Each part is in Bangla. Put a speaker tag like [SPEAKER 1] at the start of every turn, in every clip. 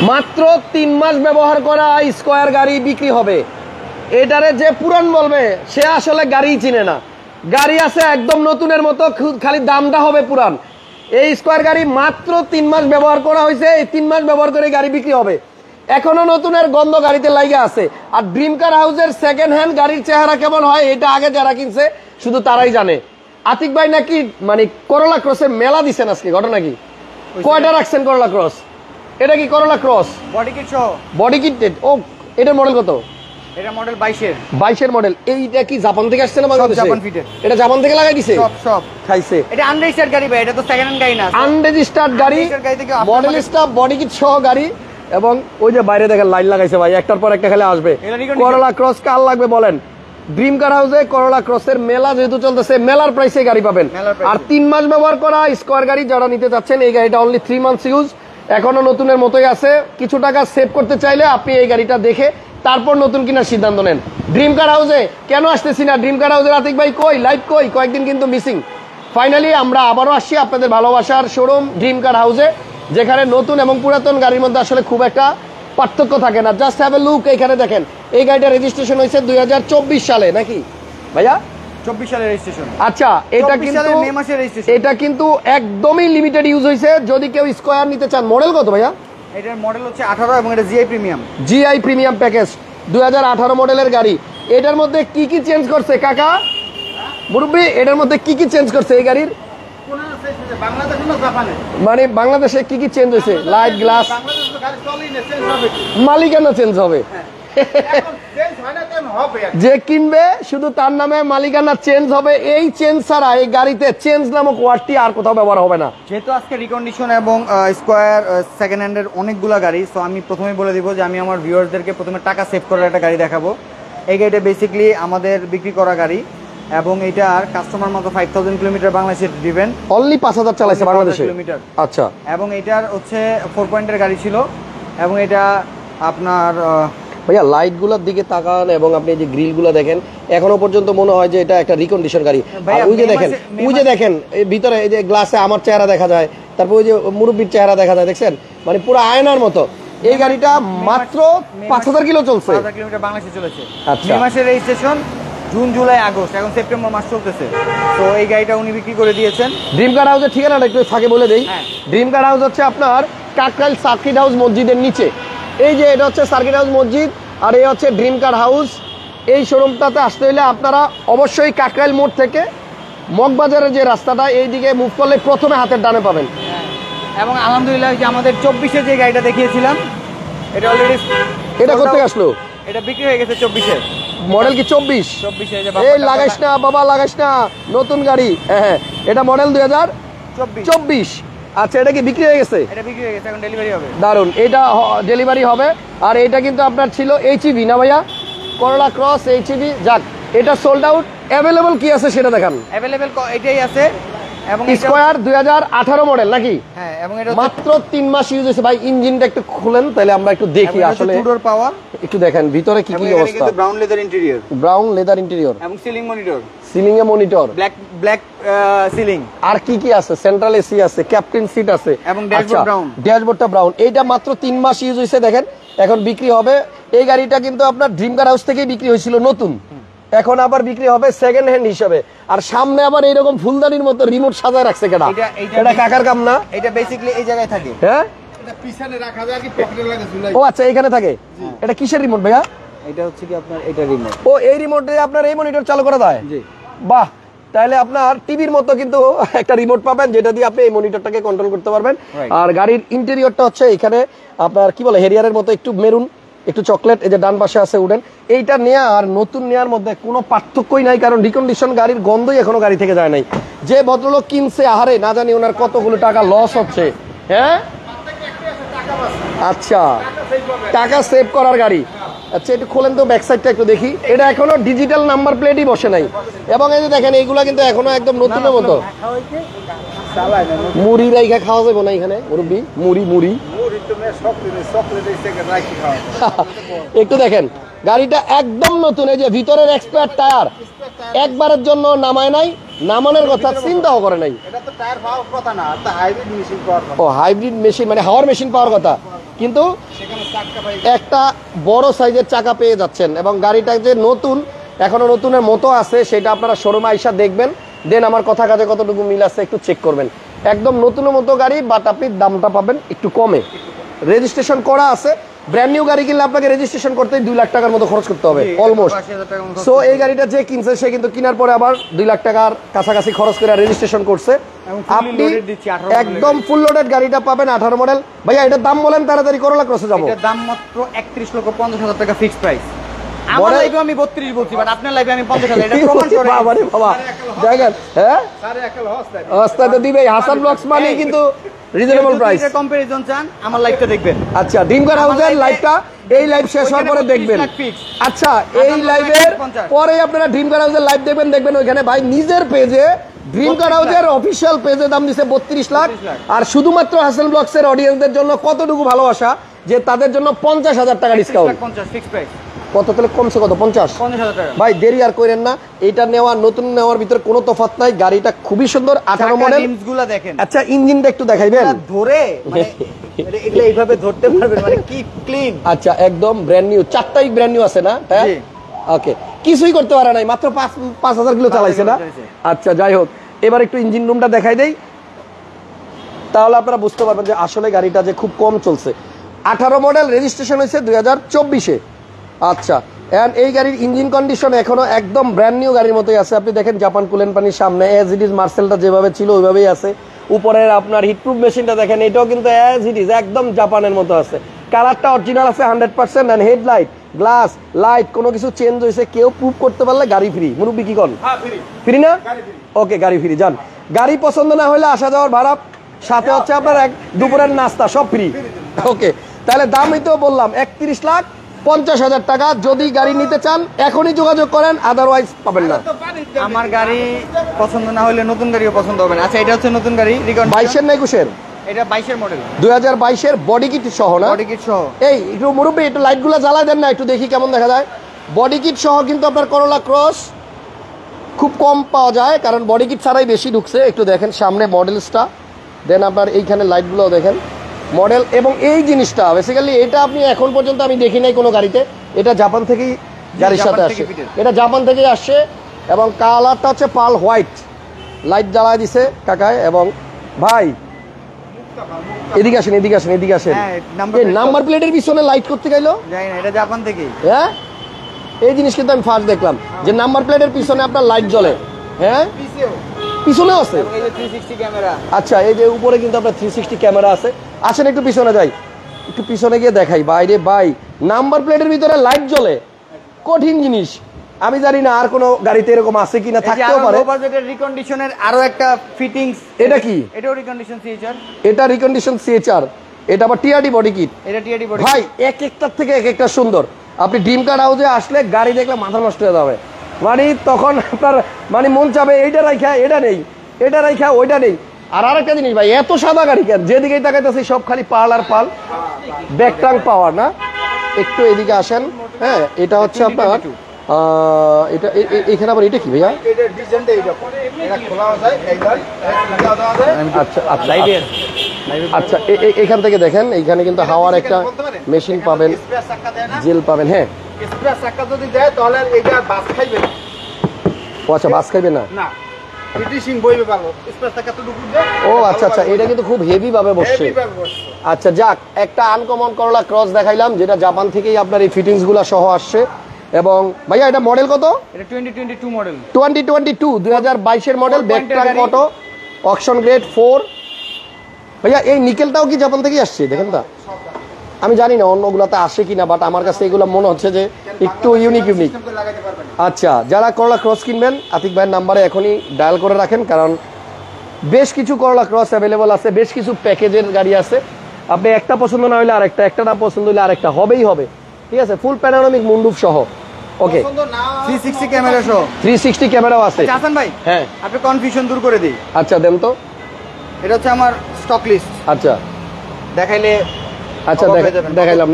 [SPEAKER 1] মাত্র 3 মাস ব্যবহার করা স্কয়ার গাড়ি বিক্রি হবে। এটারে যে পুরান বলবে সে আসলে গাড়ি চিনে না। গাড়ি আছে একদম নতুনের মতো, খালি দামটা হবে পুরান। এই স্কয়ার গাড়ি মাত্র 3 মাস ব্যবহার করা হয়েছে। এই 3 মাস ব্যবহার করে গাড়ি বিক্রি হবে। এখনো নতুনের গন্ধ গাড়িতে লাইগা আছে। আর ড্রিম কার হাউসের সেকেন্ড হ্যান্ড গাড়ির চেহারা কেমন হয় এটা আগে যারা কিনছে শুধু তারাই জানে। আতিক ভাই নাকি মানে করোলা ক্রসের মেলা দিচ্ছেন আজকে, ঘটনা কি? কয়টা রাখছেন করোলা ক্রস? এটা কি করোলা ক্রস
[SPEAKER 2] বডি কিট সহ?
[SPEAKER 1] Body kit. ও এটার মডেল কত?
[SPEAKER 2] এটা মডেল 22 এর
[SPEAKER 1] মডেল। এইটা কি জাপান থেকে আসছে না বাংলাদেশে?
[SPEAKER 2] Japan fitted.
[SPEAKER 1] এটা জাপান থেকে লাগাই দিছে?
[SPEAKER 2] সব
[SPEAKER 1] খাইছে।
[SPEAKER 2] এটা আনরেজিস্টার্ড গাড়ি ভাই, এটা তো সেকেন্ড হ্যান্ড গাড়ি না।
[SPEAKER 1] আনরেজিস্টার্ড গাড়ি, মডেল স্টাফ, বডি কিট সহ গাড়ি। এবং ওই যে বাইরে দেখেন লাইন লাগাইছে ভাই, একটার পর একটা খালি আসবে। করোলা ক্রস কার লাগবে বলেন? ড্রিম কার হাউসে করোলা ক্রসের মেলা যেহেতু চলতেছে, মেলার প্রাইসে গাড়ি পাবেন। আর 3 মাস ব্যবহার করা স্কয়ার গাড়ি যারা নিতে চাচ্ছেন, এই গাড়িটা অনলি 3 মান্থস ইউজ, এখনো নতুনের মতোই আছে। কিছু টাকা সেভ করতে চাইলে আপনি এই গাড়িটা দেখে তারপর নতুন কিনার সিদ্ধান্ত নেন। ড্রিম কার হাউসে কেন আসতেছি না? ড্রিম কার হাউসের আতিক ভাই কই, লাইভ কই? কয়েকদিন কিন্তু মিসিং। ফাইনালি আমরা আবারও আসছি আপনাদের ভালোবাসার শোরুম ড্রিম কার হাউসে, যেখানে নতুন এবং পুরাতন গাড়ির মধ্যে আসলে খুব একটা পার্থক্য থাকে না। Just have a look. এখানে দেখেন এই গাড়িটা রেজিস্ট্রেশন হয়েছে 2024 সালে নাকি ভাইয়া?
[SPEAKER 2] 24 সালের রেজিস্ট্রেশন।
[SPEAKER 1] আচ্ছা, এটা কিন্তু একদমই লিমিটেড ইউজ হয়েছে। যদি কেউ স্কয়ার নিতে চান, মডেল কত ভাইয়া?
[SPEAKER 2] এটার মডেল হচ্ছে 18 এবং এটা GI premium.
[SPEAKER 1] GI premium package 2018 মডেলের গাড়ি। এটার মধ্যে কি কি চেঞ্জ করছে কাকা মুরব্বী? এটার মধ্যে কি কি চেঞ্জ করছে এই গাড়ির? মানে বাংলাদেশে কি কি চেঞ্জ হয়েছে? লাইট, গ্লাস, মালিকানা চেঞ্জ হবে। যে কিনবে শুধু তার নামে মালিকানা চেঞ্জ হবে। এই চেঞ্জ ছাড়া এই গাড়িতে চেঞ্জ নামক ওয়ার্ডটি আর কোথাও ব্যবহার হবে না।
[SPEAKER 2] যেহেতু আজকে রিকন্ডিশন এবং স্কয়ার সেকেন্ড হ্যান্ডের অনেকগুলো গাড়ি, সো আমি প্রথমে বলে দিব যে আমি আমার ভিউয়ারদেরকে প্রথমে টাকা সেভ করার একটা গাড়ি দেখাবো। এই গাড়িটা বেসিক্যালি আমাদের বিক্রি করা গাড়ি এবং এটার কাস্টমার মাত্র 5000 কিলোমিটার বাংলাদেশে ড্রিভেন।
[SPEAKER 1] অনলি 5000 চালাইছে বাংলাদেশে
[SPEAKER 2] কিলোমিটার।
[SPEAKER 1] আচ্ছা।
[SPEAKER 2] এবং এটার হচ্ছে 4 পয়েন্টের গাড়ি ছিল এবং এটা আপনার
[SPEAKER 1] ভাইয়া লাইট গুলোর দিকে তাকান এবং আপনি যে গ্রিল গুলো দেখেন, এখনো পর্যন্ত মনে হয় যে এটা একটা রিকন্ডিশন গাড়ি। ওই যে দেখেন ভিতরে এই যে গ্লাসে আমার চেহারা দেখা যায়, তারপর ওই যে মুরব্বির চেহারা দেখা যায়, দেখছেন? মানে পুরো আয়নার মতো। এই গাড়িটা মাত্র 5000 কিলো চলছে,
[SPEAKER 2] 5000 কিলোমিটার বাংলাদেশে চলেছে। মে মাসের রেজিস্ট্রেশন, জুন, জুলাই, আগস্ট, এখন সেপ্টেম্বর মাস চলতেছে। তো এই গাড়িটা উনি বিক্রি করে দিয়েছেন।
[SPEAKER 1] ড্রিম কার হাউসের ঠিকানাটা একটু ফাঁকে বলে দেই। ড্রিম কার হাউস হচ্ছে আপনার কাকরাইল সার্কিট হাউস মসজিদের নিচে। এই যে এটা হচ্ছে সার্কিট হাউস মসজিদ, আর এই হচ্ছে ড্রিম কার হাউস। এই শোরুমটাতে আসতে হলে আপনারা অবশ্যই কাকরাইল মোড় থেকে মগবাজারের যে রাস্তাটা এই দিকে মুভ করলে প্রথমে হাতের ডানে পাবেন।
[SPEAKER 2] এবং আলহামদুলিল্লাহ যে আমাদের 24-এ যে গাড়িটা দেখিয়েছিলাম, এটা অলরেডি
[SPEAKER 1] এটা করতে আসলো,
[SPEAKER 2] এটা বিক্রি হয়ে গেছে 24-এর
[SPEAKER 1] মডেল। কি 24? এই লাগাইস না বাবা, লাগাইস না, নতুন গাড়ি। হ্যাঁ, এটা মডেল 2024। আচ্ছা, এটা কি বিক্রি হয়ে গেছে?
[SPEAKER 2] এটা বিক্রি হয়ে গেছে, এখন ডেলিভারি হবে।
[SPEAKER 1] দারুন, এটা ডেলিভারি হবে। আর এটা কিন্তু আপনার ছিল এইচইভি না ভাইয়া? করোলা ক্রস এইচইভি। যাক, এটা সোল্ড আউট। অ্যাভেলেবল কি আছে সেটা দেখান।
[SPEAKER 2] অ্যাভেলেবল এটাই আছে এবং
[SPEAKER 1] স্কয়ার 2018 মডেল নাকি?
[SPEAKER 2] হ্যাঁ, এবং এটা
[SPEAKER 1] মাত্র 3 মাস ইউজ হয়েছে। ভাই ইঞ্জিনটা একটু খুলেন তাহলে আমরা একটু দেখি আসলে।
[SPEAKER 2] টু ডোর পাওয়ার,
[SPEAKER 1] একটু দেখেন ভিতরে কি কি অবস্থা।
[SPEAKER 2] Brown leather interior,
[SPEAKER 1] brown leather interior
[SPEAKER 2] এবং সিলিং মনিটর,
[SPEAKER 1] সিলিং এ মনিটর,
[SPEAKER 2] ব্ল্যাক সিলিং।
[SPEAKER 1] আর কি কি আছে? সেন্ট্রাল এসি আছে, ক্যাপ্টেন সিট আছে
[SPEAKER 2] এবং ড্যাশবোর্ড ব্রাউন।
[SPEAKER 1] ড্যাশবোর্ডটা ব্রাউন। এইটা মাত্র 3 মাস ইউজ হয়েছে, দেখেন এখন বিক্রি হবে। এই গাড়িটা কিন্তু আপনার ড্রিম কার হাউস থেকেই বিক্রি হয়েছিল নতুন, এখন আবার বিক্রি হবে সেকেন্ড হ্যান্ড হিসেবে। আর সামনে আবার এইরকম ফুলদানির মতো রিমোট সাজায় রাখছে কেডা? এটা কাকার কাম না?
[SPEAKER 2] এটা বেসিক্যালি এই জায়গায় থাকে।
[SPEAKER 1] হ্যাঁ,
[SPEAKER 2] এটা পিছনে রাখা যায় কি পকেটে লাগে ঝুলাই।
[SPEAKER 1] ও আচ্ছা, এখানে থাকে। এটা কিসের রিমোট ভাইয়া?
[SPEAKER 2] এটা হচ্ছে কি আপনার এটা রিমোট।
[SPEAKER 1] ও, এই রিমোটে আপনার এই মনিটর চালু করা যায়?
[SPEAKER 2] জি।
[SPEAKER 1] বাহ, তাহলে আপনার টিভির মতো কিন্তু একটা রিমোট পাবেন, যেটা দিয়ে আপনি এই মনিটরটাকে কন্ট্রোল করতে পারবেন। আর গাড়ির ইন্টেরিয়রটা হচ্ছে এখানে আপনার কি বলে হেরিয়ারের মতো, একটু মেরুন, একটু চকলেট। এই যে ডান পাশে আছে উডেন। এইটা নেয়া আর নতুন নেয়ার মধ্যে কোনো পার্থক্যই নাই, কারণ রিকন্ডিশন গাড়ির গন্ধই এখনো গাড়ি থেকে যায় নাই। যে ভদ্রলোক কিনছে, আহারে না জানি ওনার কতগুলো টাকা লস হচ্ছে। হ্যাঁ, আচ্ছা, টাকা সেভ করার গাড়ি। আচ্ছা, একটু খোলেন তো ব্যাক সাইডটা একটু দেখি। এটা এখনো ডিজিটাল নাম্বার প্লেটই বসে নাই। এবং এই যে দেখেন এইগুলা কিন্তু এখনো একদম নতুনের মতো। মুড়ি রাইখা খাওয়া যাবে না এখানে মুরব্বি? মুড়ি একটু দেখেন, গাড়িটা একদম নতুন। এই যে ভিতরের এক্সপায়ার টায়ার একবারের জন্য নামায় নাই, নামানোর কথা চিন্তাও করে নাই। ও হাইব্রিড মেশিন মানে হাওয়ার মেশিন পাওয়ার কথা। কিন্তু একটা বড় সাইজের চাকা পেয়ে যাচ্ছেন এবং গাড়িটা যে নতুন এখনো নতুনের মতো আছে সেটা আপনারা শোরুমে আইসা দেখবেন, দেন আমার কথা কাজে কতটুকু মিল আছে একটু চেক করবেন। একদম নতুনের মতো গাড়ি, বাট আপনি দামটা পাবেন একটু কমে, রেজিস্ট্রেশন করা আছে। ব্র্যান্ড নিউ গাড়ি কিনলে আপনাকে রেজিস্ট্রেশন করতে 2 লাখ টাকার মতো খরচ করতে হবে অলমোস্ট। সো এই গাড়িটা যে কিনছে সে কিন্তু কেনার পরে আবার 2 লাখ টাকার কাছাকাছি খরচ করে রেজিস্ট্রেশন করছে। আপনি একদম ফুল লোডেড গাড়িটা পাবেন 18 মডেল। ভাইয়া এটার দাম বলেন তাড়াতাড়ি, করোলা ক্রসে যাবো।
[SPEAKER 2] এটার দাম মাত্র 31,50,000 টাকা ফিক্সড প্রাইস। আমার লাইভে আমি 32 বলছি, বাট আপনার লাইভে আমি 50,000, এটা প্রমাণ করে।
[SPEAKER 1] বাবা রে বাবা, দেখেন হ্যাঁ রাস্তা তো দিবে। হাসান ব্লগস মানে কিন্তু রিজনেবল প্রাইস।
[SPEAKER 2] এটা কম্পারিজন চান আমার লাইভটা দেখবেন।
[SPEAKER 1] আচ্ছা, ড্রিম কার হাউসের লাইভটা এই লাইভ শেষ হওয়ার পরে দেখবেন। আচ্ছা, এই লাইভের পরে আপনারা ড্রিম কার হাউসের লাইভ দেখবেন ওইখানে ভাই নিজের পেজে ড্রিম কার হাউসের অফিশিয়াল পেজে দাম দিছে 32 লাখ। আর শুধুমাত্র হাসান ব্লগস এর অডিয়েন্সদের জন্য কতটুকু ভালোবাসা যে তাদের জন্য 50,000 টাকা ডিসকাউন্ট।
[SPEAKER 2] 50 fixed price.
[SPEAKER 1] কত তাহলে কমছে কত? 50,000 টাকা। ভাই দেরি আর করেন না, এটা নেওয়া নতুন নেওয়ার ভিতরে কোনো তফাৎ নাই। গাড়িটা খুবই সুন্দর, 18 মডেল।
[SPEAKER 2] রিমসগুলো দেখেন।
[SPEAKER 1] আচ্ছা, ইঞ্জিনটা একটু দেখাইবেন
[SPEAKER 2] ধরে, মানে এগুলো এইভাবে ধরতে পারবেন, মানে কি ক্লিন।
[SPEAKER 1] আচ্ছা, একদম ব্র্যান্ড নিউ, 4টাই ব্র্যান্ড নিউ আছে না? হ্যাঁ, ওকে, কিছুই করতে পারে নাই, মাত্র 5,000 কিলো চালাইছে না? আচ্ছা, যাই হোক, এবার একটু ইঞ্জিন রুমটা দেখাই দেই, তাহলে আপনারা বুঝতে পারবেন যে আসলে গাড়িটা যে খুব কম চলছে। 18 মডেল, রেজিস্ট্রেশন হয়েছে 2024-এ। আচ্ছা, এন্ড এই গাড়ির ইঞ্জিন কন্ডিশন এখনো একদম ব্র্যান্ড নিউ গাড়ির মতোই আছে। আপনি দেখেন জাপান কুলেন পানির সামনে এজ ইট ইজ, মার্সেলটা যেভাবে ছিল ওইভাবেই আছে। উপরের আপনার হিটপ্রুফ মেশিনটা দেখেন, এটাও কিন্তু এজ ইট ইজ একদম জাপানের মতো আছে। কালারটা অরিজিনাল আছে 100%। এন্ড হেডলাইট, গ্লাস, লাইট কোনো কিছু চেঞ্জ হয়েছে কেউ প্রুভ করতে পারলে গাড়ি ফ্রি। মুরব্বি কি করেন? ফ্রি না? ওকে, গাড়ি ফ্রি। যান, গাড়ি পছন্দ না হলে আসা যাওয়ার ভাড়া, সাথে হচ্ছে আপনার দুপুরের নাস্তা, সব ফ্রি। ওকে, তাহলে দামই তো বললাম 31,50,000 টাকা। যদি গাড়ি নিতে চান এখনই যোগাযোগ করেন, আদারওয়াইজ পাবেন না।
[SPEAKER 2] আমার গাড়ি পছন্দ না হলে নতুন গাড়িও পছন্দ হবে না। আচ্ছা, এটা হচ্ছে নতুন গাড়ি,
[SPEAKER 1] 22-এর না 21-এর?
[SPEAKER 2] এটা 22-এর মডেল,
[SPEAKER 1] 2022-এর বডি কিট সহ না?
[SPEAKER 2] বডি কিট সহ।
[SPEAKER 1] এই একটু মুরব্বি একটু লাইটগুলো জ্বালায় দেন না, একটু দেখি কেমন দেখা যায়। বডি কিট সহ কিন্তু আপনার করোলা ক্রস খুব কম পাওয়া যায়, কারণ বডি কিট ছাড়াই বেশি ঢুকছে। একটু দেখেন সামনে মডেলসটা, দেন আপনার এইখানে লাইটগুলো দেখেন মডেল। এবং এই জিনিসটা বেসিক্যালি এটা আপনি এখন পর্যন্ত আমি দেখি নাই কোনো গাড়িতে, এটা জাপান থেকেই গাড়ির সাথে আসে, এটা জাপান থেকেই আসছে। এবং কালারটা হচ্ছে পাল হোয়াইট, লাইট জ্বালায় দিছে কাকায়। এবং ভাই এদিকে আসেন, এদিকে আসেন, এদিকে আসেন। নাম্বার প্লেটের পিছনে লাইট করতে গেলো,
[SPEAKER 2] জানি না, এটা জাপান থেকেই।
[SPEAKER 1] হ্যাঁ, এই জিনিস কিন্তু আমি ফার্স্ট দেখলাম যে নাম্বার প্লেটের পিছনে আপনার লাইট জ্বলে। হ্যাঁ, পিছনেও আছে। আচ্ছা, এই যে উপরে কিন্তু আপনার 360 ক্যামেরা আছে। আসেন একটু পিছনে যাই, একটু পিছনে গিয়ে দেখাই। বাইরে ভাই নাম্বার প্লেটের ভিতরে লাইট জ্বলে, কঠিন জিনিস। আমি জানি না আর কোনো গাড়িতে এরকম আছে কিনা, থাকতেও পারে।
[SPEAKER 2] লো বাজেটের রিকন্ডিশনের আরো একটা ফিটিংস।
[SPEAKER 1] এটা কি?
[SPEAKER 2] এটাও রিকন্ডিশন সিএচআর।
[SPEAKER 1] এটা রিকন্ডিশন সিএচআর, এটা আবার টিআরডি বডি কিট।
[SPEAKER 2] এটা টিআরডি বডি।
[SPEAKER 1] ভাই এক একটার থেকে এক একটা সুন্দর। আপনি ড্রিম কার হাউসে আসলে গাড়ি দেখলে মাথা নষ্ট হয়ে যাবে। মানে তখন আপনার মানে মন চাবে এইটা রাইখা এটা নেই, এটা রাইখা ওইটা নেই। আর আরেকটা জিনিস ভাই, এত সাদা গাড়ি কেন? যেদিকেই তাকাইতেছি সব খালি পাল আর পাল, ব্যাকটাং পাওয়ার না। একটু এদিকে আসেন। হ্যাঁ, এটা হচ্ছে আপনার এটা এখানে আবার এটা কি ভাইয়া? আচ্ছা আচ্ছা আচ্ছা, এখান থেকে দেখেন, এইখানে কিন্তু হাওয়ার একটা মেশিন পাবেন, জেল পাবেন। হ্যাঁ, ও আচ্ছা, বাস খাইবে না। ও আচ্ছা আচ্ছা, এটা কিন্তু খুব হেভি ভাবে বসছে। আচ্ছা, যাক, একটা আনকমন করলা ক্রস দেখাইলাম যেটা জাপান থেকেই আপনার এই ফিটিংস গুলা সহ আসছে। এবং ভাইয়া এটা মডেল কত?
[SPEAKER 2] এটা 2022 মডেল।
[SPEAKER 1] 2022-এর model, backtrack auto, auction grade 4। ভাইয়া এই নিকেলটাও কি জাপান থেকেই আসছে? দেখেন তা, আমি জানি না অন্যগুলাতে আসে কিনা, বাট আমার কাছে এগুলো মনে হচ্ছে যে একটু ইউনিক। আচ্ছা, যারা করলা ক্রস কিনবেন আতিক ভাইয়ের নাম্বারে এখনই ডায়াল করে রাখেন, কারণ বেশ কিছু করলা ক্রস অ্যাভেলেবল আছে, বেশ কিছু প্যাকেজের গাড়ি আছে। আপনি একটা পছন্দ না হলে আরেকটা, একটা না পছন্দ হলে আরেকটা হবেই হবে। ঠিক আছে, ফুল প্যানোরামিক মুন্ডুপ সহ। ওকে,
[SPEAKER 2] 360 ক্যামেরা সহ।
[SPEAKER 1] 360 ক্যামেরাও আছে।
[SPEAKER 2] হাসান ভাই,
[SPEAKER 1] হ্যাঁ,
[SPEAKER 2] আপনি কনফিউশন দূর করে দিই।
[SPEAKER 1] আচ্ছা দেন তো।
[SPEAKER 2] এটা হচ্ছে আমার স্টক লিস্ট।
[SPEAKER 1] আচ্ছা,
[SPEAKER 2] দেখাইলে।
[SPEAKER 1] আচ্ছা, দেখাইলাম।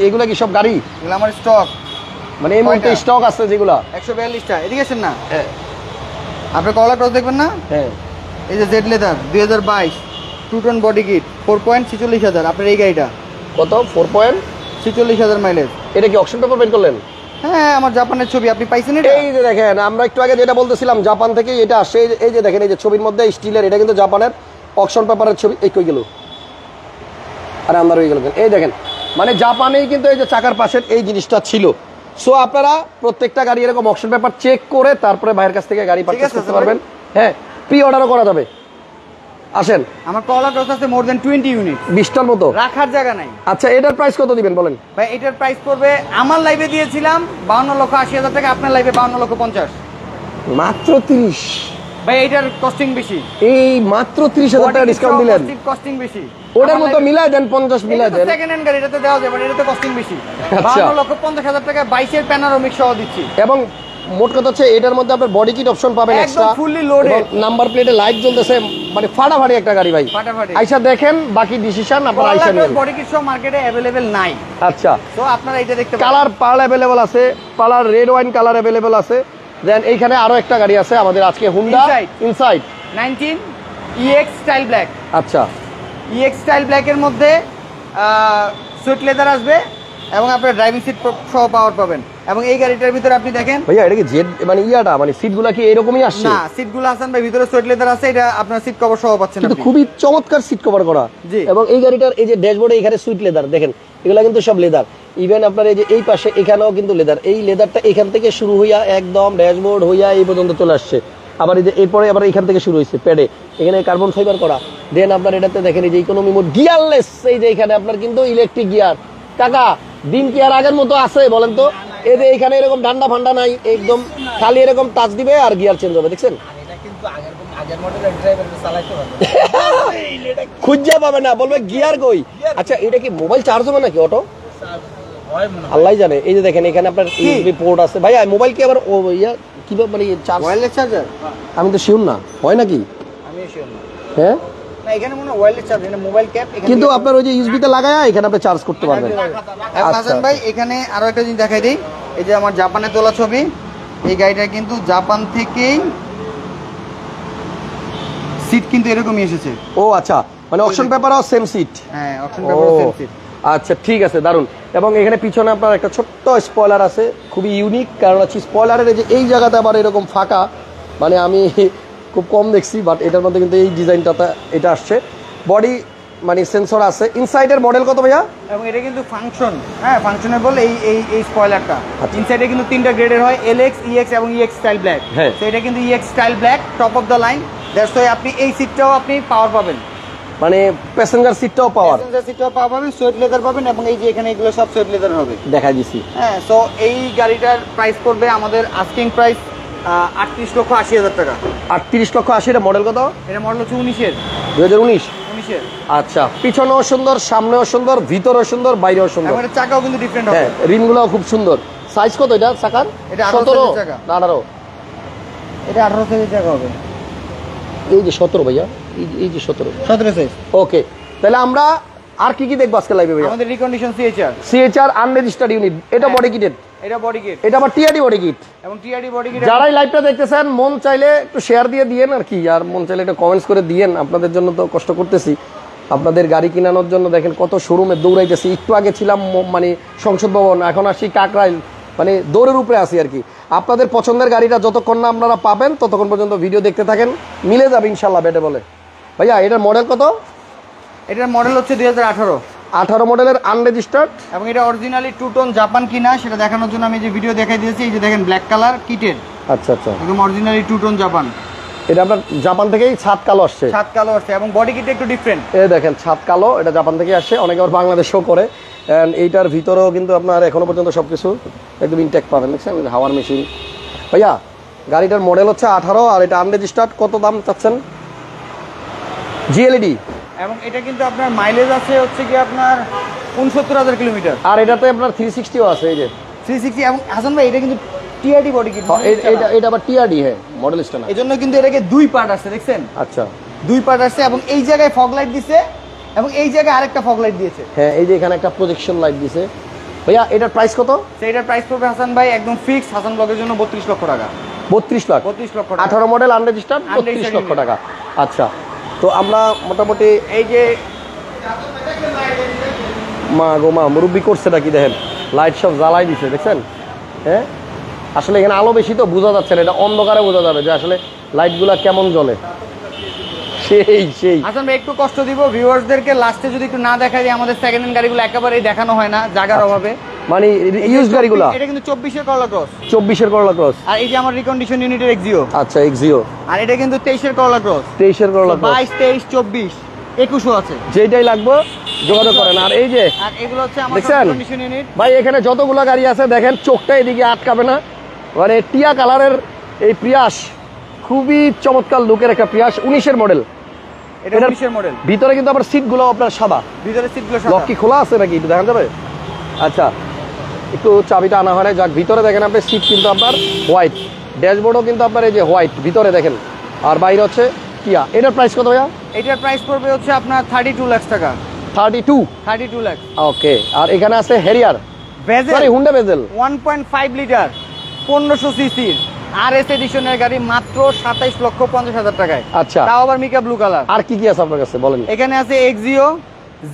[SPEAKER 1] এগুলা কি সব গাড়ি?
[SPEAKER 2] এগুলো আমার স্টক,
[SPEAKER 1] মানে এই মুহূর্তে স্টক আছে যেগুলা
[SPEAKER 2] 142টা। এদিকে আসেন না। হ্যাঁ, আপনি করলা ক্রস দেখবেন না?
[SPEAKER 1] হ্যাঁ,
[SPEAKER 2] এই যে Z leather 2022 two tone body kit 4,46,000। আপনার এই গাড়িটা
[SPEAKER 1] কত
[SPEAKER 2] 4.46,000 মাইলেজ।
[SPEAKER 1] এটা কি অকশন পেপার বের করলেন?
[SPEAKER 2] হ্যাঁ, আমার জাপানের ছবি আপনি পাইছেন এটা?
[SPEAKER 1] এই যে দেখেন, আমরা একটু আগে যেটা বলতেছিলাম জাপান থেকে এটা আসছে। এই যে দেখেন, এই যে ছবির মধ্যে স্টিলের, এটা কিন্তু জাপানের অকশন পেপারের ছবি। এই কই গেল, আরে আমরা হয়ে গেল। এই দেখেন, মানে জাপানেই কিন্তু এই যে চাকার পাশের এই জিনিসটা ছিল। সো আপনারা প্রত্যেকটা গাড়ি এরকম অকশন পেপার চেক করে তারপরে ভাইয়ের কাছ থেকে গাড়ি পারচেজ করতে পারবেন। হ্যাঁ, প্রি অর্ডারও করা যাবে। আসেন,
[SPEAKER 2] আমার করলা ক্রস আছে মোর দ্যান 20 ইউনিট,
[SPEAKER 1] 20টার মতো,
[SPEAKER 2] রাখার জায়গা নাই।
[SPEAKER 1] আচ্ছা, এটার প্রাইস কত দিবেন বলেন?
[SPEAKER 2] ভাই এটার প্রাইস পড়বে, আমার লাইভে দিয়েছিলাম 52,80,000 টাকা, আপনার লাইভে 52,50,000।
[SPEAKER 1] মাত্র 30।
[SPEAKER 2] ভাই এটার কস্টিং বেশি,
[SPEAKER 1] এই মাত্র 30,000 টাকা ডিসকাউন্ট দিলেন।
[SPEAKER 2] কস্টিং বেশি,
[SPEAKER 1] ওটার মতো মিলাই দেন, 50 মিলাই দেন।
[SPEAKER 2] সেকেন্ড হ্যান্ড গাড়ি, এটাতে দেওয়া যাবে, এটাতে কস্টিং বেশি।
[SPEAKER 1] আচ্ছা,
[SPEAKER 2] 52,50,000 টাকা 22-এর প্যানোরামিক সহ দিচ্ছি।
[SPEAKER 1] এবং মোট কথা হচ্ছে এটার মধ্যে আপনার বডি কিট অপশন পাবেন এক্সট্রা,
[SPEAKER 2] ফুললি লোডেড,
[SPEAKER 1] নাম্বার প্লেটে লাইট জ্বলতেছে, মানে ফাটাফাটি একটা গাড়ি ভাই।
[SPEAKER 2] ফাটাফাটি।
[SPEAKER 1] আইসা দেখেন, বাকি ডিসিশন আপনারা আইসা নেন।
[SPEAKER 2] বডি কিট সহ মার্কেটে अवेलेबल নাই।
[SPEAKER 1] আচ্ছা,
[SPEAKER 2] তো আপনারা এটা দেখতে পারেন।
[SPEAKER 1] কালার পার্ল अवेलेबल আছে, colour red wine colour available আছে। দেন এইখানে আরো একটা গাড়ি আছে আমাদের আজকে, Honda insight
[SPEAKER 2] 19 EX style black.
[SPEAKER 1] আচ্ছা,
[SPEAKER 2] EX স্টাইল ব্ল্যাকের মধ্যে সুইট লেদার আসবে এবং আপনার ড্রাইভিং সিট সহ পাওয়ার পাবেন। এবং এই গাড়িটার ভিতরে আপনি দেখেন
[SPEAKER 1] ভাইয়া, এটা কি জেড মানে ইয়াটা, মানে সিটগুলো কি এরকমই আসছে?
[SPEAKER 2] না, সিটগুলো আছেন ভাই, ভিতরে সুইট লেদার আছে, এটা আপনার সিট কভার সহ পাচ্ছেন।
[SPEAKER 1] কিন্তু খুবই চমৎকার সিট কভার করা। এবং এই গাড়িটার এই যে ড্যাশবোর্ডে এখানে সুইট লেদার দেখেন, এগুলা কিন্তু সব লেদার। ইভেন আপনার এই যে এই পাশে এখানেও কিন্তু লেদার। এই লেদারটা এখান থেকে শুরু হইয়া একদম ড্যাশবোর্ড হইয়া এই পর্যন্ত চলে আসছে। আবার এই যে এরপরে আবার এখান থেকে শুরু হয়েছে প্যাডে, এখানে কার্বন ফাইবার করা। দেন আপনার এটাতে দেখেন এই যে ইকোনমি মোড, গিয়ারলেস। এই যে এখানে আপনার কিন্তু ইলেকট্রিক গিয়ার। কাকা, দিন কি আর আগের মতো আছে বলেন তো? এই যে এখানে এরকম ঠান্ডা ফান্ডা নাই, একদম খালি এরকম টাচ দিবে আর গিয়ার চেঞ্জ হবে। দেখছেন, খুঁজা পাবে না, বলবে গিয়ার কই। আচ্ছা, এটা কি মোবাইল চার্জ হবে নাকি অটো? আল্লাহ জানে। এই যে দেখেন এখানে আপনার ইউএসবি পোর্ট আছে। ভাইয়া মোবাইল কি আবার ইয়া কিভাবে মানে চার্জ?
[SPEAKER 2] Wireless charger?
[SPEAKER 1] আমি তো শিওর না, হয় নাকি?
[SPEAKER 2] আমিও শিওর না।
[SPEAKER 1] হ্যাঁ,
[SPEAKER 2] না, এখানে মনে হয় ওয়্যারলেস চার্জার, এটা মোবাইল ক্যাপ।
[SPEAKER 1] কিন্তু আপনার ওই যে ইউএসবি তে লাগায়া এখানে আপনি চার্জ করতে পারবেন।
[SPEAKER 2] হাসান ভাই, এখানে আরো একটা জিনিস দেখাই দেই। এই যে আমার জাপানে তোলা ছবি, এই গাড়িটা কিন্তু জাপান থেকেই সিট কিন্তু এরকমই এসেছে।
[SPEAKER 1] ও আচ্ছা, মানে অপশন পেপারও সেম সিট।
[SPEAKER 2] হ্যাঁ, অপশন পেপারও সেম সিট।
[SPEAKER 1] আচ্ছা, ঠিক আছে, দারুন। এবং এখানে পিছনে আপনার একটা ছোট্ট স্পয়লার আছে, খুবই ইউনিক। কারণ হচ্ছে স্পয়লারের যে এই জায়গাতে আবার এরকম ফাঁকা, মানে আমি খুব কম দেখছি, বাট এটার মধ্যে কিন্তু এই ডিজাইনটাতে এটা আসছে। বডি মানে সেন্সর আছে। ইনসাইডের মডেল কত ভাইয়া?
[SPEAKER 2] এবং এটা কিন্তু ফাংশন, হ্যাঁ ফাংশনেবল। এই স্পয়লারটা ইনসাইডে কিন্তু 3টা গ্রেডের হয়, LX, EX এবং EX স্টাইল ব্ল্যাক। তো এটা কিন্তু EX style black, top of the line. That's why আপনি এই সিটটাও আপনি পাওয়ার পাবেন,
[SPEAKER 1] মানে প্যাসেঞ্জার সিটটাও পাওয়ার।
[SPEAKER 2] প্যাসেঞ্জার সিটটাও পাওয়ার পাবেন, সুইট লেদার পাবেন। এবং এই যে এখানে এগুলো সব সুইট লেদার হবে,
[SPEAKER 1] দেখাই দিছি।
[SPEAKER 2] হ্যাঁ। সো এই গাড়িটার প্রাইস পড়বে আমাদের আস্কিং প্রাইস 38,80,000 টাকা।
[SPEAKER 1] 38,80,000। এটা মডেল কত?
[SPEAKER 2] এটা মডেল হচ্ছে 19-এর।
[SPEAKER 1] 2019? আচ্ছা, পিছনেও সুন্দর, সামনেও সুন্দর, ভিতরেও সুন্দর, বাইরেও সুন্দর।
[SPEAKER 2] এবং চাকাও কিন্তু ডিফারেন্ট হবে।
[SPEAKER 1] হ্যাঁ, রিমগুলোও খুব সুন্দর। সাইজ কত এটা চাকার?
[SPEAKER 2] এটা
[SPEAKER 1] 17
[SPEAKER 2] চাকা
[SPEAKER 1] না 18?
[SPEAKER 2] এটা 18 সাইজের চাকা হবে।
[SPEAKER 1] এই যে 17 ভাইয়া, এই যে
[SPEAKER 2] 17 সাইজ।
[SPEAKER 1] ওকে, তাহলে আমরা আর কি কি দেখবো আজকে লাইভে ভাইয়া?
[SPEAKER 2] আমাদের রিকন্ডিশন CHR
[SPEAKER 1] আনরেজিস্টার্ড ইউনিট, এটা বডি কিটেড,
[SPEAKER 2] এটা বডি কিট,
[SPEAKER 1] এটা আবার টিআরডি বডি কিট।
[SPEAKER 2] এবং টিআরডি বডি কিট।
[SPEAKER 1] যারাই লাইভটা দেখতেছেন, মন চাইলে একটু শেয়ার দিয়ে দিয়েন আর কি, আর মন চাইলে একটু কমেন্টস করে দিয়েন। আপনাদের জন্য তো কষ্ট করতেছি, আপনাদের গাড়ি কেনানোর জন্য দেখেন কত শোরুমে দৌড়াইতেছি। একটু আগে ছিলাম মানে সংসদ ভবন, এখন আসি কাকরাইল, মানে দৌড়ের উপরে আসি আর কি। আপনাদের পছন্দের গাড়িটা যতক্ষণ না আপনারা পাবেন ততক্ষণ পর্যন্ত ভিডিও দেখতে থাকেন, মিলে যাবে ইনশাল্লাহ বেটে বলে। ভাইয়া এটার মডেল কত?
[SPEAKER 2] এটার মডেল হচ্ছে 2018।
[SPEAKER 1] 18 মডেলের আনরেজিস্টার্ড।
[SPEAKER 2] এবং এটা অরিজিনালি 2 টোন জাপান কিনা সেটা দেখানোর জন্য আমি যে ভিডিও দেখাই দিয়েছি। এই যে দেখেন ব্ল্যাক কালার কিটেড।
[SPEAKER 1] আচ্ছা আচ্ছা,
[SPEAKER 2] একদম অরিজিনালি 2 টোন জাপান।
[SPEAKER 1] এটা আপনার জাপান থেকেই ছাদ কালো আসছে।
[SPEAKER 2] ছাদ কালো আসছে এবং বডি কিটটা একটু ডিফারেন্ট।
[SPEAKER 1] এই দেখেন ছাদ কালো, এটা জাপান থেকে আসছে, অনেকে আবার বাংলাদেশেও করে। এন্ড এইটার ভিতরেও কিন্তু আপনার এখনো পর্যন্ত সবকিছু একদম ইনটেক পাবেন। দেখছেন হাওয়ার মেশিন। ভাইয়া গাড়িটার মডেল হচ্ছে 18 আর এটা আনরেজিস্টার্ড। কত দাম চাচ্ছেন? জিএলইডি।
[SPEAKER 2] এবং এটা কিন্তু আপনার মাইলেজ আছে হচ্ছে কি আপনার 69,000 কিলোমিটার।
[SPEAKER 1] আর এটাতে আপনার 360ও আছে। এই যে
[SPEAKER 2] 360। এবং হাসান ভাই এটা কিন্তু টিআরডি বডি কিট।
[SPEAKER 1] এটা আবার টিআরডি, হ্যাঁ মডেলিস্ট না।
[SPEAKER 2] এজন্য কিন্তু এটাকে 2 পার্ট আছে, দেখছেন?
[SPEAKER 1] আচ্ছা,
[SPEAKER 2] 2 পার্ট আছে। এবং এই জায়গায় ফগ লাইট দিছে এবং এই জায়গায় আরেকটা ফগ লাইট দিয়েছে।
[SPEAKER 1] হ্যাঁ, এই যে এখানে একটা প্রজেকশন লাইট দিছে। ভাইয়া এটার প্রাইস কত?
[SPEAKER 2] সেইটার প্রাইস পড়বে হাসান ভাই একদম ফিক্স হাসান ব্লগের জন্য 32 লক্ষ টাকা।
[SPEAKER 1] 32 লাখ?
[SPEAKER 2] 32 লক্ষ টাকা।
[SPEAKER 1] 18 মডেল আনরেজিস্টার্ড, 32 লক্ষ টাকা। আচ্ছা, তো আমরা মোটামুটি
[SPEAKER 2] এই যে
[SPEAKER 1] মা গো মা, মুরব্বি করছে নাকি দেখেন, লাইট সব জ্বালাই দিছে দেখছেন। হ্যাঁ আসলে এখানে আলো বেশি তো বোঝা যাচ্ছে না, এটা অন্ধকারে বোঝা যাবে যে আসলে লাইটগুলা কেমন জ্বলে। সেই
[SPEAKER 2] হাসান ভাই একটু কষ্ট দিব ভিউয়ার্সদেরকে, লাস্টে যদি একটু না দেখা যায়, আমাদের সেকেন্ড হ্যান্ড গাড়িগুলো একেবারেই দেখানো হয় না জায়গার অভাবে।
[SPEAKER 1] মানে ইউজ গাড়িগুলা
[SPEAKER 2] এটা কিন্তু 24 এর করলা ক্রস,
[SPEAKER 1] 24 এর করলা ক্রস।
[SPEAKER 2] আর এই যে আমার রিকন্ডিশন ইউনিটের এক্সিও।
[SPEAKER 1] আচ্ছা এক্সিও।
[SPEAKER 2] আর এটা কিন্তু 23 এর করলা ক্রস,
[SPEAKER 1] 23 এর করলা ক্রস।
[SPEAKER 2] 22, 23, 24, 21 আছে,
[SPEAKER 1] যেটাই লাগবে যোগাযোগ করেন। আর এই যে
[SPEAKER 2] আর এগুলো হচ্ছে আমার
[SPEAKER 1] দেখছেন
[SPEAKER 2] রিকন্ডিশন ইউনিট।
[SPEAKER 1] ভাই, এখানে যতগুলো গাড়ি আছে দেখেন, চোখটা এদিকে আটকাবে না। মানে টিয়া কালারের এই প্রিয়াস, খুবই চমৎকার লুকের একটা প্রিয়াস, 19 এর মডেল।
[SPEAKER 2] এটা 19 এর মডেল।
[SPEAKER 1] ভিতরে কিন্তু আবার সিটগুলো আপনার সাদা,
[SPEAKER 2] ভিতরে সিটগুলো সাদা।
[SPEAKER 1] লক কি খোলা আছে নাকি একটু দেখা যাবে? আচ্ছা, একটু চাবিটা আনা হয় না, যাক। ভিতরে দেখেন আপনি সিট কিন্তু আপনার হোয়াইট, ড্যাশবোর্ডও কিন্তু আপনার এই যে হোয়াইট ভিতরে দেখেন। আর বাইরে হচ্ছে কিয়া। এটার প্রাইস কত ভাইয়া?
[SPEAKER 2] এটার প্রাইস পড়বে হচ্ছে আপনার 32 লাখ টাকা।
[SPEAKER 1] 32
[SPEAKER 2] লাখ।
[SPEAKER 1] ওকে। আর এখানে আছে হেরিয়ার, সরি হুন্ডা বেজেল,
[SPEAKER 2] 1.5 লিটার 1500 সিসির আরএস এডিশনের গাড়ি মাত্র 27,50,000 টাকায়।
[SPEAKER 1] আচ্ছা,
[SPEAKER 2] তাও আবার মিকা ব্লু কালার।
[SPEAKER 1] আর কি কি আছে আপনার কাছে বলেন?
[SPEAKER 2] এখানে আছে এক্সিও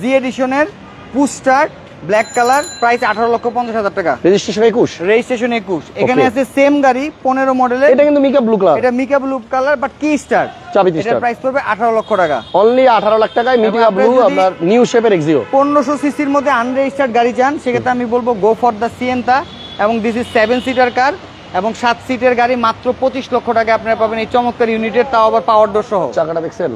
[SPEAKER 2] জি এডিশনের পুস্টার ব্ল্যাক কালার, প্রাইস 18,50,000 টাকা।
[SPEAKER 1] Registration 21,
[SPEAKER 2] registration 21। এখানে আছে সেম গাড়ি 15 মডেলের,
[SPEAKER 1] এটা কিন্তু মিকা ব্লু কালার,
[SPEAKER 2] এটা মিকা ব্লু কালার বাট কি স্টার,
[SPEAKER 1] চাবি
[SPEAKER 2] এটার
[SPEAKER 1] স্টার।
[SPEAKER 2] প্রাইস পড়বে 18 লক্ষ টাকা।
[SPEAKER 1] অনলি 18 লাখ টাকায় মিকা
[SPEAKER 2] আপনি
[SPEAKER 1] ব্লু
[SPEAKER 2] যদি
[SPEAKER 1] আপনার নিউ শেপের এক্সিও।
[SPEAKER 2] 1500 সিসির মধ্যে আনরেজিস্টার্ড গাড়ি চান, সেক্ষেত্রে আমি বলবো গো ফর দ্য সিয়েন্তা। এবং দিস ইজ 7 সিটার কার এবং 7 সিটের গাড়ি মাত্র 25 লক্ষ টাকা আপনারা পাবেন এই চমৎকার ইউনিটের, তাও আবার পাওয়ার ডোর সহ।
[SPEAKER 1] চাকাটা দেখছেন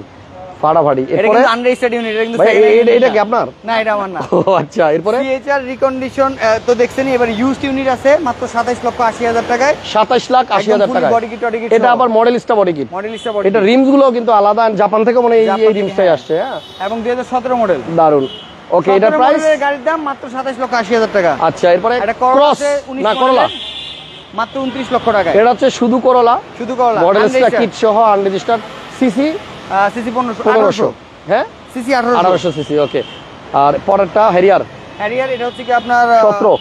[SPEAKER 1] ফাড়াফাড়ি।
[SPEAKER 2] এটা
[SPEAKER 1] এরপরে
[SPEAKER 2] কিন্তু আনরেজিস্টার্ড ইউনিট, এটা কিন্তু
[SPEAKER 1] ভাই,
[SPEAKER 2] second hand
[SPEAKER 1] এটা কি
[SPEAKER 2] unit
[SPEAKER 1] আপনার?
[SPEAKER 2] না, এটা আমার না।
[SPEAKER 1] ও আচ্ছা, এরপরে
[SPEAKER 2] সিএইচআর রিকন্ডিশন তো দেখছেনই। এবার ইউজড ইউনিট আছে মাত্র 27,80,000 টাকায়,
[SPEAKER 1] 27,80,000 টাকা।
[SPEAKER 2] বডি কিট টডি কিট
[SPEAKER 1] এটা আবার Modellista body kit.
[SPEAKER 2] Modellista body.
[SPEAKER 1] এটা রিমস গুলো কিন্তু আলাদা, জাপান থেকে মানে এই
[SPEAKER 2] জাপান থেকে,
[SPEAKER 1] রিমসটাই
[SPEAKER 2] হ্যাঁ।
[SPEAKER 1] আসছে। হ্যাঁ,
[SPEAKER 2] এবং 2017 মডেল।
[SPEAKER 1] দারুন। ওকে, এটার প্রাইস?
[SPEAKER 2] গাড়ির দাম মাত্র 27,80,000 টাকা।
[SPEAKER 1] আচ্ছা, এরপরে
[SPEAKER 2] এটা করলা
[SPEAKER 1] ক্রস
[SPEAKER 2] আছে 19
[SPEAKER 1] না করলা,
[SPEAKER 2] মাত্র 29 লক্ষ টাকা।
[SPEAKER 1] এটা হচ্ছে শুধু করলা,
[SPEAKER 2] শুধু করলা,
[SPEAKER 1] মডেলিস্টা কিট সহ আনরেজিস্টার্ড, সিসি
[SPEAKER 2] সিসি
[SPEAKER 1] 1500, হ্যাঁ
[SPEAKER 2] সিসি
[SPEAKER 1] 1800 সিসি। ওকে, আর পরেরটা হেরিয়ার
[SPEAKER 2] হ্যারিয়ার, এটা হচ্ছে কি আপনার
[SPEAKER 1] 17,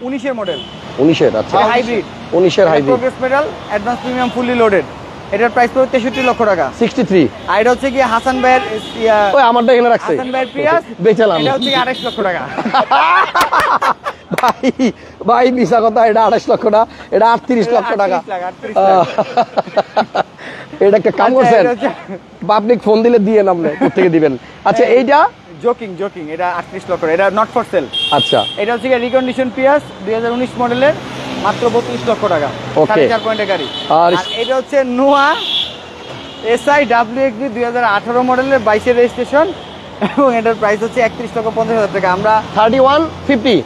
[SPEAKER 2] 19 এর মডেল,
[SPEAKER 1] 19 এর। আচ্ছা,
[SPEAKER 2] হাইব্রিড,
[SPEAKER 1] 19 এর hybrid,
[SPEAKER 2] progress pedal, advance premium fully loaded. এটার প্রাইস পড়বে 63 লক্ষ টাকা।
[SPEAKER 1] 63।
[SPEAKER 2] আর এটা হচ্ছে কি হাসান ভাইয়ের
[SPEAKER 1] ওই আমারটা এখানে রাখছে,
[SPEAKER 2] হাসান ভাইয়ের প্রিয়াস,
[SPEAKER 1] বেচালাম।
[SPEAKER 2] এটা হচ্ছে কি 28 লক্ষ টাকা।
[SPEAKER 1] ভাই ভাই মিশা কথা, এটা 28 লক্ষ না, এটা 38 লক্ষ টাকা।
[SPEAKER 2] 38 লাখ।
[SPEAKER 1] এটা একটা কাম করছেন,
[SPEAKER 2] এটা হচ্ছে
[SPEAKER 1] পাবলিক ফোন দিলে দিয়ে নামলে থেকে দিবেন। আচ্ছা, এইটা
[SPEAKER 2] জোকিং, এটা 38 লক্ষ, এটা নট ফর সেল।
[SPEAKER 1] আচ্ছা,
[SPEAKER 2] এটা হচ্ছে কি রিকন্ডিশন পিয়াস 2019 মডেলের, মাত্র 32 লক্ষ টাকা,
[SPEAKER 1] Okay.
[SPEAKER 2] 4.5 পয়েন্টের গাড়ি।
[SPEAKER 1] আর
[SPEAKER 2] আর এটা হচ্ছে নোয়া এসআই WXB 2018 মডেলের 22 এর রেজিস্ট্রেশন, এবং এটার প্রাইস হচ্ছে 31,50,000 টাকা। আমরা
[SPEAKER 1] 3150।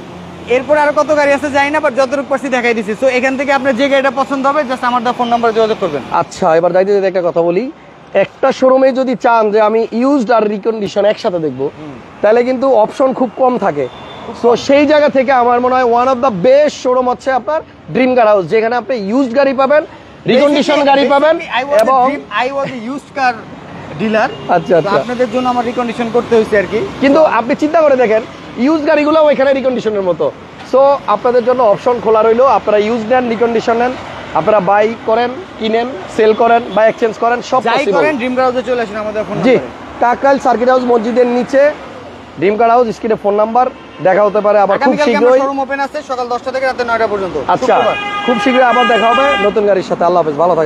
[SPEAKER 2] এরপর আরো কত গাড়ি আছে জানি না, বাট যতটুকু পারছি দেখাই দিছি। সো এখান থেকে আপনার যে গাড়িটা পছন্দ হবে জাস্ট আমার ফোন নাম্বারে যোগাযোগ করবেন।
[SPEAKER 1] আচ্ছা, এবার যাইতে যেতে একটা কথা বলি, একটা শোরুমে যদি চান যে আমি ইউজড আর রিকন্ডিশন একসাথে দেখবো, তাহলে কিন্তু অপশন খুব কম থাকে। তো সেই জায়গা থেকে আমার মনে হয় one of the best showroom হচ্ছে আপনার ড্রিম কার হাউস, যেখানে আপনি ইউজড গাড়ি পাবেন, রিকন্ডিশন গাড়ি পাবেন, এবং
[SPEAKER 2] I was A used car dealer.
[SPEAKER 1] আচ্ছা আচ্ছা,
[SPEAKER 2] আপনাদের জন্য আমার রিকন্ডিশন করতে হয়েছে আর কি।
[SPEAKER 1] কিন্তু আপনি চিন্তা করে দেখেন, ইউজ গাড়িগুলো ওইখানে রিকন্ডিশনের মতো। সো আপনাদের জন্য অপশন খোলা রইলো, আপনারা ইউজ নেন, রিকন্ডিশন নেন, আপনারা বাই করেন, কিনেন, সেল করেন বা এক্সচেঞ্জ করেন, সব
[SPEAKER 2] যাই
[SPEAKER 1] পসিবল।
[SPEAKER 2] করেন ড্রিম কার হাউসে চলে আসেন আমাদের ফোন
[SPEAKER 1] জি,
[SPEAKER 2] নাম্বারে।
[SPEAKER 1] টাকাইল সার্কিট হাউস মসজিদের নিচে ড্রিম কার হাউস, স্ক্রিনে ফোন নাম্বার। দেখা হতে পারে আবার খুব
[SPEAKER 2] আগামীকালকে
[SPEAKER 1] শীঘ্রই।
[SPEAKER 2] আমার শোরুম ওপেন আছে সকাল 10টা থেকে রাত 9টা পর্যন্ত।
[SPEAKER 1] আচ্ছা, খুব শীঘ্রই আবার দেখা হবে নতুন গাড়ির সাথে। আল্লাহ হাফেজ, ভালো থাকবেন।